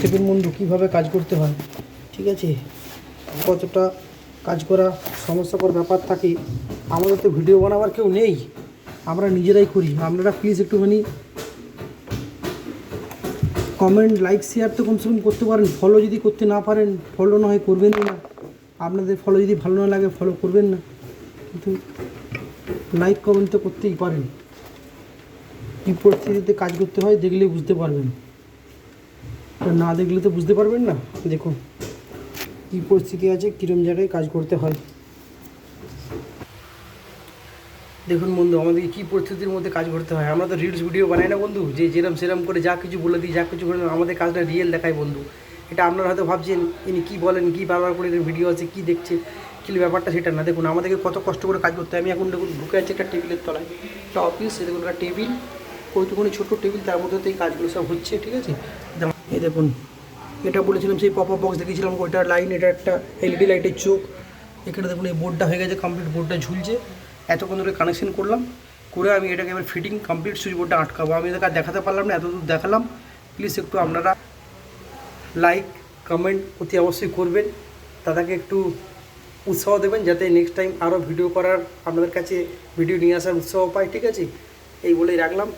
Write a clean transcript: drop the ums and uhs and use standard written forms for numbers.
দেখুন বন্ধু কীভাবে কাজ করতে হয়, ঠিক আছে। কতটা কাজ করা সমস্যাকর ব্যাপার থাকে। আমাদের তো ভিডিও বানাবার কেউ নেই, আমরা নিজেরাই করি। আপনারা প্লিজ একটুখানি কমেন্ট, লাইক, শেয়ার তো কমসে কম করতে পারেন। ফলো যদি করতে না পারেন, ফলো না হয় করবেনই না। আপনাদের ফলো যদি ভালো না লাগে ফলো করবেন না, কিন্তু লাইক কমেন্ট তো করতেই পারেন। কী পরিস্থিতিতে কাজ করতে হয় দেখলে বুঝতে পারবেন, না দেখলে তো বুঝতে পারবেন না। দেখুন কী পরিস্থিতি আছে, কীরকম জায়গায় কাজ করতে হয়। দেখুন বন্ধু, আমাদেরকে কী পরিস্থিতির মধ্যে কাজ করতে হয়। আমরা তো রিলস ভিডিও বানাই না বন্ধু, যে যেরম সেরম করে যা কিছু বলে দিই, যা কিছু করে আমাদের কাজটা রিয়েল দেখায় বন্ধু। এটা আপনারা হয়তো ভাবছেন ইনি কী বলেন, কী বারবার করে ভিডিও আছে, কী দেখছে, কী ব্যাপারটা সেটা না। দেখুন আমাদেরকে কত কষ্ট করে কাজ করতে হয়। আমি এখন দেখুন ঢুকে আছে একটা টেবিলের তলায়, একটা অফিস। দেখুন একটা টেবিল, ওইটুকুনি ছোটো টেবিল, তার মধ্যে তো এই কাজগুলো সব হচ্ছে, ঠিক আছে। এই দেখুন, এটা বলেছিলাম সেই পপ আপ বক্স দেখিয়েছিলাম, ওইটার লাইন, এটা একটা এলইডি লাইটের চোখ। এখানে দেখুন এই বোর্ডটা হয়ে গেছে কমপ্লিট, বোর্ডটা ঝুলছে। এতক্ষণ ধরে কানেকশন করলাম, করে আমি এটাকে এবার ফিটিং কমপ্লিট, সুইচ বোর্ডটা আটকাবো। আমি এদেরকে দেখাতে পারলাম না, এতদূর দেখালাম। প্লিজ একটু আপনারা লাইক কমেন্ট অতি অবশ্যই করবেন, তাদেরকে একটু উৎসাহ দেবেন, যাতে নেক্সট টাইম আরও ভিডিও করার, আপনাদের কাছে ভিডিও নিয়ে আসার উৎসাহ পাই, ঠিক আছে। এই বলেই রাখলাম।